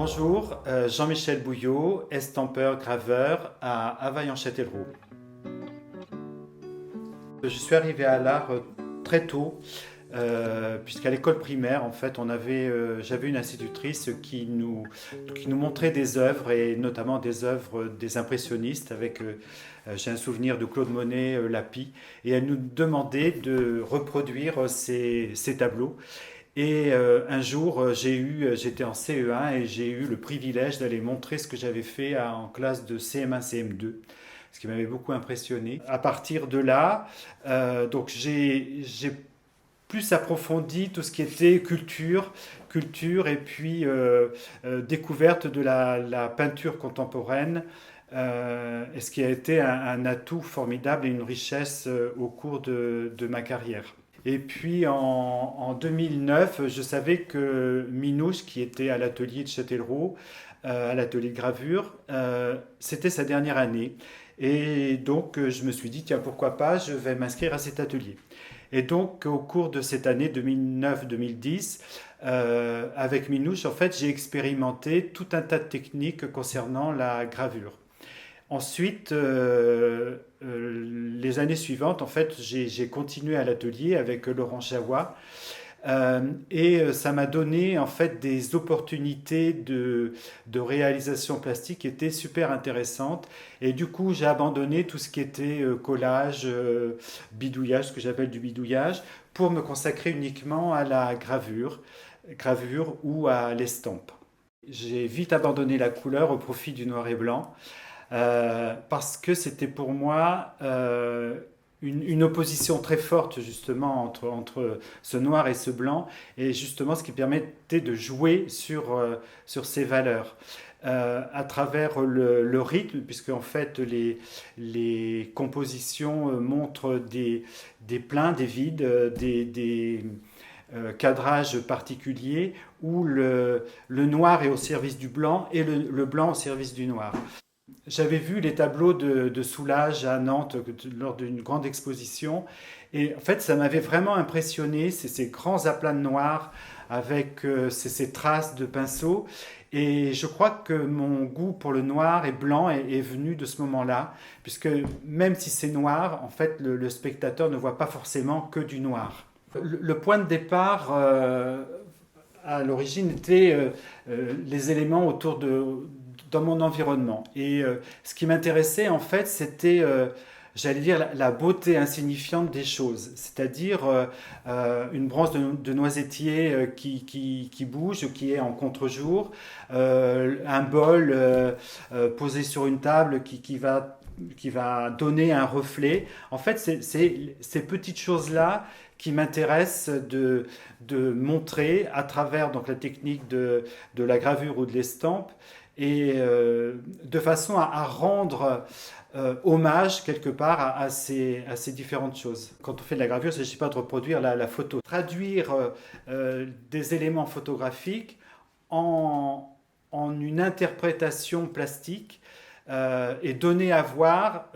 Bonjour, Jean-Michel Bouillot, estampeur, graveur à Availlant-Châtellerault. Je suis arrivé à l'art très tôt, puisqu'à l'école primaire, en fait, j'avais une institutrice qui nous montrait des œuvres, et notamment des œuvres des impressionnistes, j'ai un souvenir de Claude Monet, Lapie, et elle nous demandait de reproduire ces tableaux. Et un jour, j'étais en CE1 et j'ai eu le privilège d'aller montrer ce que j'avais fait en classe de CM1, CM2, ce qui m'avait beaucoup impressionné. À partir de là, donc j'ai plus approfondi tout ce qui était culture et puis découverte de la peinture contemporaine, et ce qui a été un atout formidable et une richesse au cours de ma carrière. Et puis en 2009, je savais que Minouche, qui était à l'atelier de Châtellerault, à l'atelier de gravure, c'était sa dernière année. Et donc je me suis dit, tiens, pourquoi pas, je vais m'inscrire à cet atelier. Et donc au cours de cette année 2009-2010, avec Minouche, en fait, j'ai expérimenté tout un tas de techniques concernant la gravure. Ensuite, les années suivantes, en fait, j'ai continué à l'atelier avec Laurent Chawa, et ça m'a donné en fait des opportunités de réalisation plastique qui étaient super intéressantes. Et du coup, j'ai abandonné tout ce qui était collage, bidouillage, ce que j'appelle du bidouillage, pour me consacrer uniquement à la gravure ou à l'estampe. J'ai vite abandonné la couleur au profit du noir et blanc. Parce que c'était pour moi une opposition très forte justement entre ce noir et ce blanc, et justement ce qui permettait de jouer sur ces valeurs. À travers le rythme, puisque en fait les compositions montrent des pleins, des vides, des cadrages particuliers où le noir est au service du blanc et le blanc au service du noir. J'avais vu les tableaux de Soulages à Nantes lors d'une grande exposition, et en fait ça m'avait vraiment impressionné, ces grands aplats de noir avec ces traces de pinceau, et je crois que mon goût pour le noir et blanc est venu de ce moment-là, puisque même si c'est noir, en fait le spectateur ne voit pas forcément que du noir. Le point de départ à l'origine était les éléments dans mon environnement. Et ce qui m'intéressait, en fait, c'était, j'allais dire, la beauté insignifiante des choses. C'est-à-dire une branche de noisetier qui bouge, qui est en contre-jour, un bol posé sur une table qui va donner un reflet. En fait, c'est ces petites choses-là qui m'intéressent de montrer à travers donc, la technique de la gravure ou de l'estampe, et de façon à rendre hommage quelque part à ces différentes choses. Quand on fait de la gravure, il ne s'agit pas de reproduire la photo. Traduire des éléments photographiques en une interprétation plastique, et donner à voir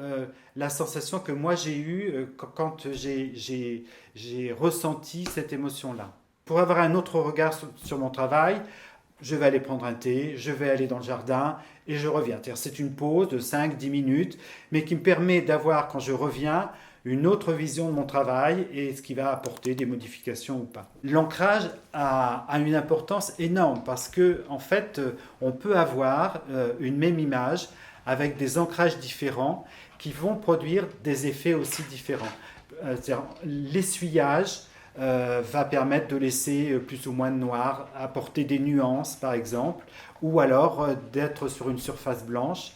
la sensation que moi j'ai eue quand j'ai ressenti cette émotion-là. Pour avoir un autre regard sur mon travail, je vais aller prendre un thé, je vais aller dans le jardin et je reviens. C'est une pause de 5-10 minutes, mais qui me permet d'avoir, quand je reviens, une autre vision de mon travail et ce qui va apporter des modifications ou pas. L'ancrage a une importance énorme parce que, en fait, on peut avoir une même image avec des ancrages différents qui vont produire des effets aussi différents. L'essuyage va permettre de laisser plus ou moins de noir, apporter des nuances par exemple, ou alors d'être sur une surface blanche.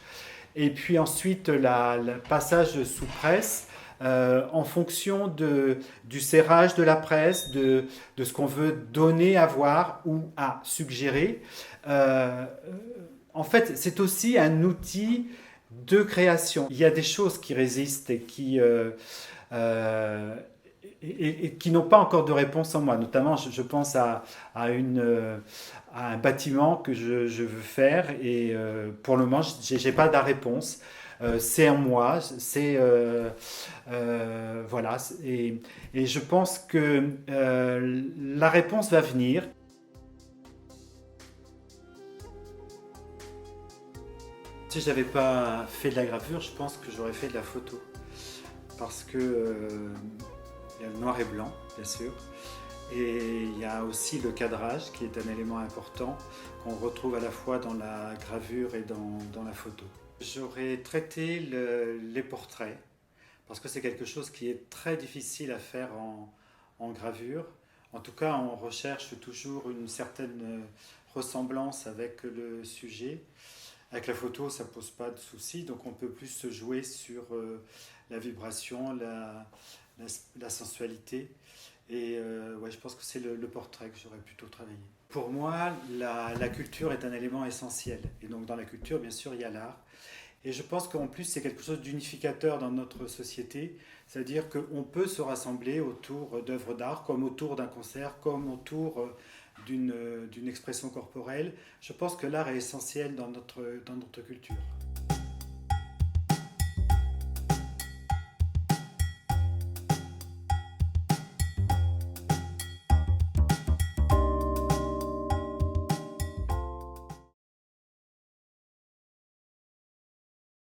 Et puis ensuite le passage sous presse, en fonction du serrage de la presse, de ce qu'on veut donner à voir ou à suggérer. En fait, c'est aussi un outil de création. Il y a des choses qui résistent et qui n'ont pas encore de réponse en moi. Notamment, je pense à un bâtiment que je veux faire, et pour le moment, je n'ai pas de réponse. C'est en moi, voilà, et je pense que la réponse va venir. Si j'avais pas fait de la gravure, je pense que j'aurais fait de la photo. Parce que il y a le noir et blanc, bien sûr, et il y a aussi le cadrage qui est un élément important qu'on retrouve à la fois dans la gravure et dans la photo. J'aurais traité les portraits parce que c'est quelque chose qui est très difficile à faire en gravure. En tout cas, on recherche toujours une certaine ressemblance avec le sujet. Avec la photo, ça ne pose pas de souci, donc on peut plus se jouer sur la vibration, la, la sensualité. Et ouais, je pense que c'est le portrait que j'aurais plutôt travaillé. Pour moi, la culture est un élément essentiel. Et donc dans la culture, bien sûr, il y a l'art. Et je pense qu'en plus, c'est quelque chose d'unificateur dans notre société. C'est-à-dire qu'on peut se rassembler autour d'œuvres d'art, comme autour d'un concert, comme autour d'une expression corporelle. Je pense que l'art est essentiel dans notre culture.